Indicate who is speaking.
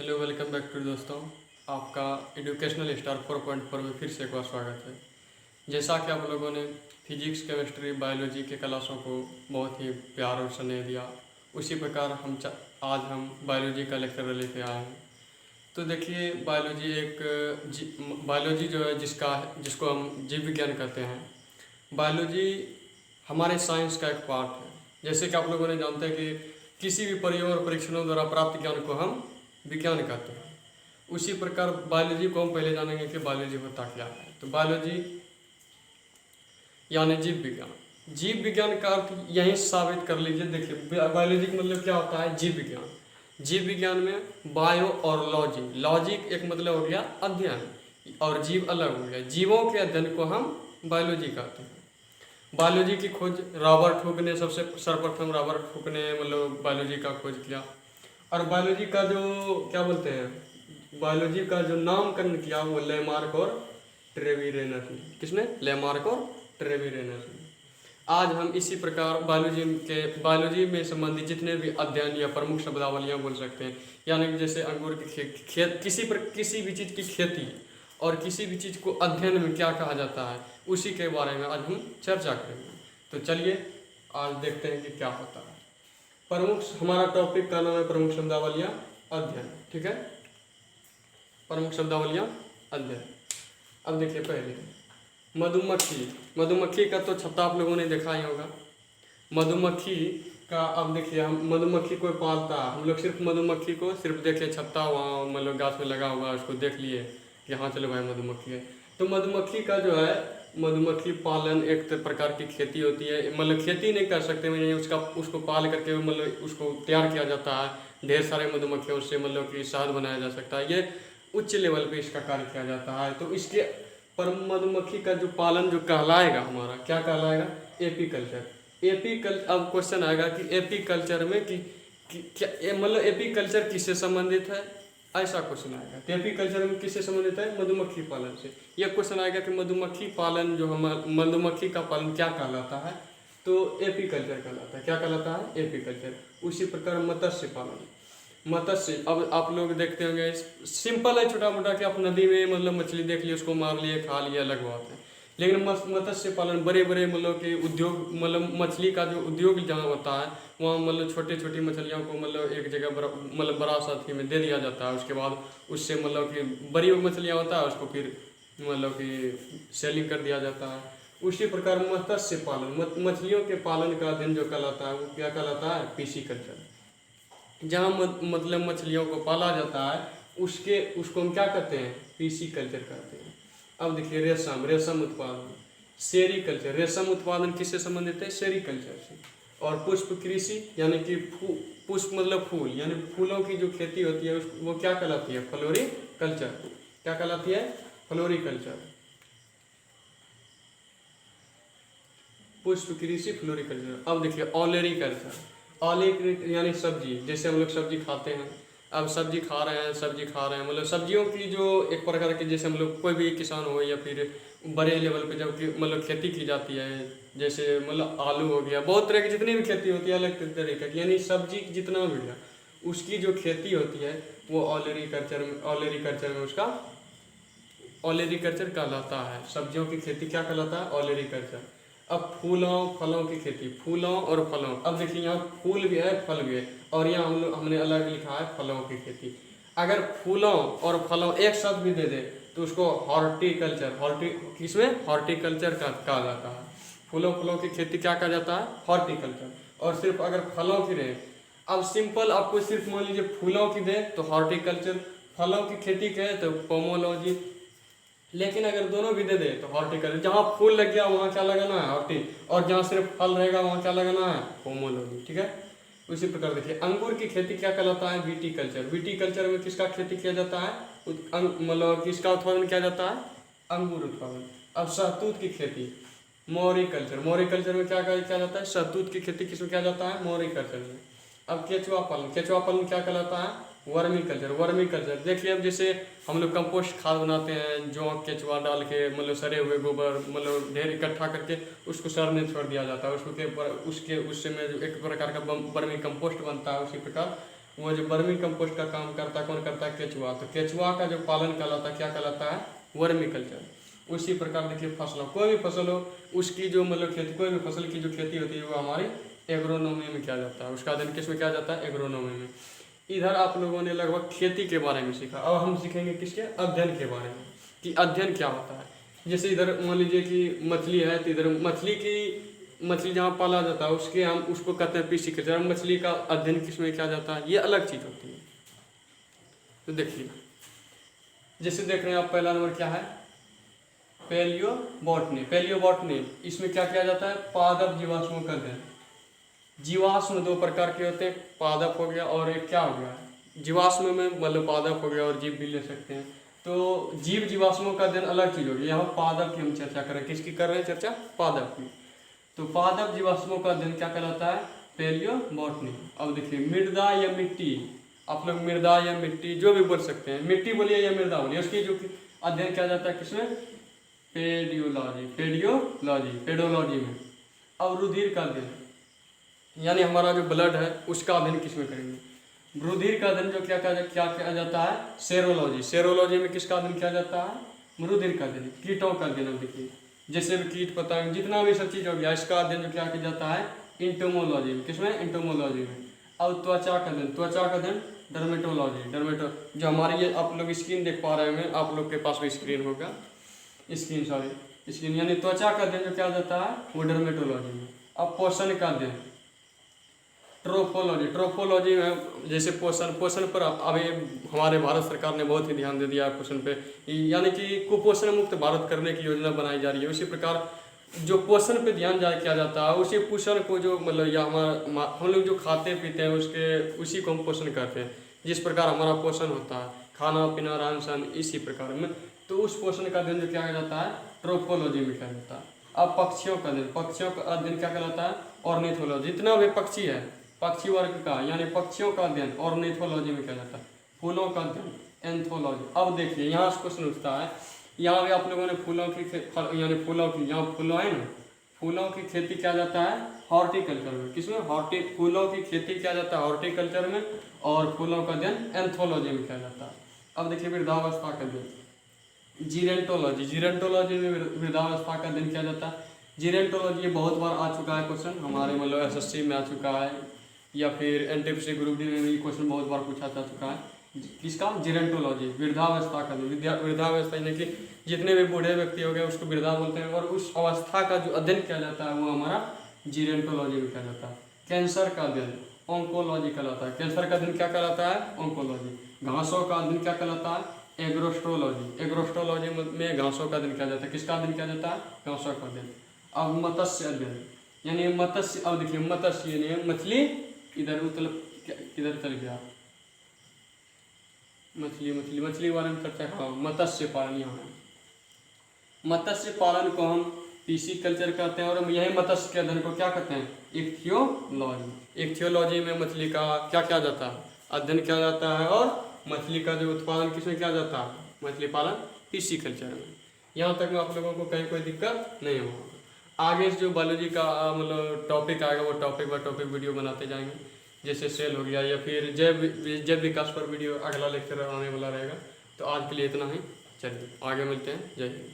Speaker 1: Hello, welcome back to दोस्तों। आपका educational star 4.4 में फिर से एक बार स्वागत है। जैसा कि आप लोगों ने फिजिक्स, केमिस्ट्री, बायोलॉजी के क्लासों को बहुत ही प्यार और स्नेह दिया, उसी प्रकार आज हम बायोलॉजी का लेक्चर लेके आए हैं। तो देखिए, बायोलॉजी जो है जिसको हम जीव विज्ञान कहते हैं। बायोलॉजी हमारे साइंस का एक पार्ट है। जैसे कि आप लोगों ने जानते हैं कि किसी भी प्रयोग और परीक्षणों द्वारा प्राप्त ज्ञान को हम विज्ञान कहते हैं। उसी प्रकार बायोलॉजी को हम पहले जानेंगे कि बायोलॉजी होता क्या है। तो बायोलॉजी यानी जीव विज्ञान। जीव विज्ञान का अर्थ यही साबित कर लीजिए। देखिए, बायोलॉजी का मतलब क्या होता है? जीव विज्ञान। जीव विज्ञान में बायो और लॉजिक, लॉजिक एक मतलब हो गया अध्ययन और जीव अलग हो गया। जीवों के अध्ययन को हम बायोलॉजी कहते हैं। बायोलॉजी की खोज रॉबर्ट हुक ने सर्वप्रथम रॉबर्ट हुक ने मतलब बायोलॉजी का खोज किया। और बायोलॉजी का जो क्या बोलते हैं, बायोलॉजी का जो नामकरण किया वो लेमार्क और ट्रेविरेनस ने। किसने? लेमार्क और ट्रेविरेनस ने। आज हम इसी प्रकार बायोलॉजी में संबंधित जितने भी अध्ययन या प्रमुख शब्दावलियां बोल सकते हैं, यानी कि जैसे अंगूर की खेत किसी भी चीज़ की खेती और किसी भी चीज़ को अध्ययन में क्या कहा जाता है, उसी के बारे में आज हम चर्चा करेंगे। तो चलिए आज देखते हैं कि क्या होता है। हमारा टॉपिक का नाम है प्रमुख शब्दावलियां अध्ययन। ठीक है, प्रमुख शब्दावलियां अध्ययन। अब देखिए, पहले मधुमक्खी का तो छत्ता आप लोगों ने देखा ही होगा। मधुमक्खी का अब देखिए, हम मधुमक्खी को पालता, हम लोग सिर्फ मधुमक्खी को सिर्फ देखे छत्ता वहाँ मतलब गाछ में लगा हुआ, उसको देख लिए कि हाँ चलो भाई मधुमक्खी है। तो मधुमक्खी का जो है मधुमक्खी पालन एक प्रकार की खेती होती है। मतलब खेती नहीं कर सकते, उसको पाल करके मतलब उसको तैयार किया जाता है। ढेर सारे मधुमक्खियों से मतलब कि शहद बनाया जा सकता है। ये उच्च लेवल पे इसका कार्य किया जाता है। तो इसके पर मधुमक्खी का जो पालन जो कहलाएगा, हमारा क्या कहलाएगा? एपीकल्चर। अब क्वेश्चन आएगा कि एपीकल्चर में क्या मतलब एपीकल्चर किससे संबंधित है, ऐसा क्वेश्चन आएगा। तो एपीकल्चर में किससे संबंधित है? मधुमक्खी पालन से। यह क्वेश्चन आएगा कि मधुमक्खी पालन जो हम मधुमक्खी का पालन क्या कहलाता है? तो एपीकल्चर कहलाता है। क्या कहलाता है? एपीकल्चर। उसी प्रकार मत्स्य पालन, अब आप लोग देखते होंगे, सिंपल है छोटा मोटा कि आप नदी में मतलब मछली देख लिए, उसको मार लिए, खा लिए, अलग बात है। लेकिन मत्स्य पालन बड़े बड़े मतलब कि उद्योग, मतलब मछली का जो उद्योग जहाँ होता है वहाँ मतलब छोटी छोटी मछलियों को मतलब एक जगह मतलब बड़ा सा थी में दे दिया जाता है। उसके बाद उससे मतलब कि बड़ी मछलियाँ होता है उसको फिर मतलब कि सेलिंग कर दिया जाता है। उसी प्रकार मत्स्य पालन, मछलियों के पालन का अध्ययन जो कहलाता है वो क्या कहलाता है? पीसीकल्चर। जहाँ मतलब मछलियों को पाला जाता है उसको हम क्या कहते हैं? पीसीकल्चर कहते हैं। अब देखिए, रेशम उत्पादन, सेरीकल्चर। रेशम उत्पादन किससे संबंधित है? सेरीकल्चर से। और पुष्प कृषि यानी कि पुष्प मतलब फूल, यानी फूलों की जो खेती होती है वो क्या कहलाती है? फ्लोरिकल्चर। क्या कहलाती है? फ्लोरिकल्चर। पुष्प कृषि, फ्लोरिकल्चर। अब देखिए, ऑलेरीकल्चर। ऑलेरी यानी सब्जी, जैसे हम लोग सब्जी खाते हैं। अब सब्जी खा रहे हैं मतलब सब्जियों की जो एक प्रकार की, जैसे हम लोग कोई भी किसान हो या फिर बड़े लेवल पे जब मतलब खेती की जाती है, जैसे मतलब आलू हो गया, बहुत तरह की जितनी भी खेती होती है अलग तरीके की, यानी सब्जी जितना भी है उसकी जो खेती होती है वो ऑलेरीकल्चर में उसका ऑलेरीकल्चर कहलाता है। सब्जियों की खेती क्या कहलाता है? ऑलेरीकल्चर। अब फूलों फलों की खेती, फूलों और फलों। अब देखिए, यहाँ फूल भी है, फल भी है, और यहाँ हमने अलग लिखा है फलों की खेती। अगर फूलों और फलों एक साथ भी दे दे तो उसको किसमें हॉर्टिकल्चर कहा जाता है। फलों की खेती क्या कहा जाता है? हॉर्टिकल्चर। और सिर्फ अगर फलों की रहे, अब सिंपल आपको सिर्फ मान लीजिए फूलों की दे तो हॉर्टिकल्चर, फलों की खेती कहे तो पोमोलॉजी। लेकिन अगर दोनों भी दे दे तो हॉर्टिकल्चर। जहाँ फूल लग गया वहाँ क्या लगाना है? हॉर्टी। और जहाँ सिर्फ फल रहेगा वहाँ क्या लगाना है? पोमोलॉजी। ठीक है, उसी प्रकार देखिए, अंगूर की खेती क्या कहलाता है? विटीकल्चर। विटीकल्चर में किसका खेती किया जाता है? मतलब किसका उत्पादन किया जाता है? अंगूर उत्पादन। अब शहतूत की खेती, मोरिकल्चर। मोरिकल्चर में क्या किया जाता है? शहतूत की खेती किसमें किया जाता है? मोरिकल्चर में। अब केचुआ पालन क्या कहलाता है? Vermi culture. देखिए, अब जैसे हम लोग कंपोस्ट खाद बनाते हैं, जो केचुआ डाल के मतलब सड़े हुए गोबर मतलब ढेर इकट्ठा करके उसको सड़ने छोड़ दिया जाता है, उसके उससे में एक प्रकार का वर्मी कंपोस्ट बनता है। उसी प्रकार वो जो वर्मी कंपोस्ट का काम करता है, कौन करता है? केचुआ। तो केचुआ का जो पालन कहलाता है, क्या कहलाता है? Vermi culture. उसी प्रकार देखिए फसलों, कोई भी फसल हो उसकी जो मतलब खेती, कोई भी फसल की जो खेती होती है वो हमारी एग्रोनॉमी में किया जाता है, उसका अध्ययन किस में किया जाता है? एग्रोनॉमी में। इधर आप लोगों ने लगभग खेती के बारे में सीखा, अब हम सीखेंगे किसके? अध्ययन के बारे में, कि अध्ययन क्या होता है। जैसे इधर मान लीजिए कि मछली है, तो इधर मछली जहाँ पाला जाता है उसके हम उसको कहते हैं पीसी कल्चर। मछली का अध्ययन किसमें किया जाता है, ये अलग चीज़ होती है। तो देखिए जैसे देख रहे हैं आप, पहला नंबर क्या है? पैलियोबॉटनी। पैलियोबॉटनी इसमें क्या किया जाता है? पादप जीवाश्मों का अध्ययन। जीवाश्म दो प्रकार के होते हैं, पादप हो गया और एक क्या हो गया? जीवाश्म में मतलब पादप हो गया और जीव भी ले सकते हैं। तो जीव जीवाश्मों का अध्ययन अलग चीज होगी। यहाँ पादप की हम चर्चा कर रहे हैं, किसकी कर रहे हैं चर्चा? पादप की। तो पादप जीवाश्मों का अध्ययन क्या कहलाता है? पैलियोबॉटनी। अब देखिए मृदा या मिट्टी, आप लोग मृदा या मिट्टी जो भी बोल सकते हैं, मिट्टी बोलिए या मृदा बोलिए, उसकी जो अध्ययन किया जाता है किसमें? पेडियोलॉजी। पेडोलॉजी में। अब रुधिर का अध्ययन, यानी हमारा जो ब्लड है उसका अध्ययन किसमें करेंगे? रुधिर का अध्ययन जो क्या किया जाता है? सेरोलॉजी। सेरोलॉजी में किसका अध्ययन किया जाता है? रुधिर का अध्ययन। कीटों का अध्ययन, देखिए जैसे भी कीट पतंग जितना भी सब चीज हो गया, इसका अध्ययन जो क्या किया जाता है? इंटोमोलॉजी में। किसमें? इंटोमोलॉजी में। अब त्वचा का अध्ययन, त्वचा का अध्ययन डर्मेटोलॉजी। जो हमारी ये आप लोग स्क्रीन देख पा रहे हैं, आप लोग के पास भी स्क्रीन होगा, स्क्रीन यानी त्वचा का अध्ययन जो क्या जाता है? वो डर्मेटोलॉजी में। अब पोषण का अध्ययन ट्रोफोलॉजी में, जैसे पोषण पर अभी हमारे भारत सरकार ने बहुत ही ध्यान दे दिया है पोषण पे, यानी कि कुपोषण मुक्त भारत करने की योजना बनाई जा रही है। उसी प्रकार जो पोषण पे ध्यान किया जाता है, उसी पोषण को जो मतलब या हम लोग जो खाते पीते हैं उसी को हम पोषण करते हैं। जिस प्रकार हमारा पोषण होता है, खाना पीना रहन सहन, इसी प्रकार में, तो उस पोषण का अध्ययन जो क्या जाता है? ट्रोफोलॉजी में किया जाता है। अब पक्षियों का अध्ययन क्या कहलाता है? ऑर्निथोलॉजी। जितना भी पक्षी है, पक्षी वर्ग का यानी पक्षियों का अध्ययन ऑर्निथोलॉजी में किया जाता है। फूलों का अध्ययन एंथोलॉजी। अब देखिए यहाँ से क्वेश्चन उठता है, यहाँ भी आप लोगों ने फूलों की यहाँ फूलों है ना, फूलों की खेती किया जाता है हॉर्टिकल्चर में। किसमें? फूलों की खेती किया जाता है हॉर्टिकल्चर में, और फूलों का अध्ययन एंथोलॉजी में किया जाता है। अब देखिए वृद्धावस्था का अध्ययन जीरेंटोलॉजी में वृद्धावस्था का अध्ययन किया जाता है। जीरेंटोलॉजी बहुत बार आ चुका है क्वेश्चन, हमारे मतलब SSC में आ चुका है, या फिर NTPC ग्रुप डी में भी क्वेश्चन बहुत बार पूछा जा चुका है। किसका? जीरेंटोलॉजी। वृद्धावस्था का, वृद्धावस्था यानी कि जितने भी बूढ़े व्यक्ति हो गए उसको वृद्धा बोलते हैं, और उस अवस्था का जो अध्ययन किया जाता है वो हमारा जीरेंटोलॉजी में किया जाता है। कैंसर का अध्ययन ऑन्कोलॉजी कहलाता है। कैंसर का अध्ययन क्या कहलाता है? ऑन्कोलॉजी। घासों का अध्ययन क्या कहलाता है? एग्रोस्ट्रोलॉजी में घासों का अध्ययन किया जाता है। किसका अध्ययन किया जाता है? घासों का अध्ययन। अब मत्स्य अध्ययन यानी मत्स्य, अब देखिए मत्स्य यानी मछली, किधर चल गया? मछली बारे में चर्चा। हाँ, मत्स्य पालन। यहाँ मत्स्य पालन को हम पीसी कल्चर कहते हैं, और यही मत्स्य के अध्ययन को क्या कहते हैं? इक्थियोलॉजी में मछली का क्या किया जाता है? अध्ययन किया जाता है, और मछली का जो उत्पादन किसमें किया जाता है? मछली पालन पीसी कल्चर में। यहाँ तक में आप लोगों को कहीं कोई दिक्कत नहीं होगा। आगे जो बायोलॉजी का मतलब टॉपिक आएगा, वो टॉपिक बाय टॉपिक वीडियो बनाते जाएंगे, जैसे सेल हो गया, या फिर जैव विकास पर वीडियो अगला लेक्चर आने वाला रहेगा। तो आज के लिए इतना ही, चलिए आगे मिलते हैं। जय हिंद।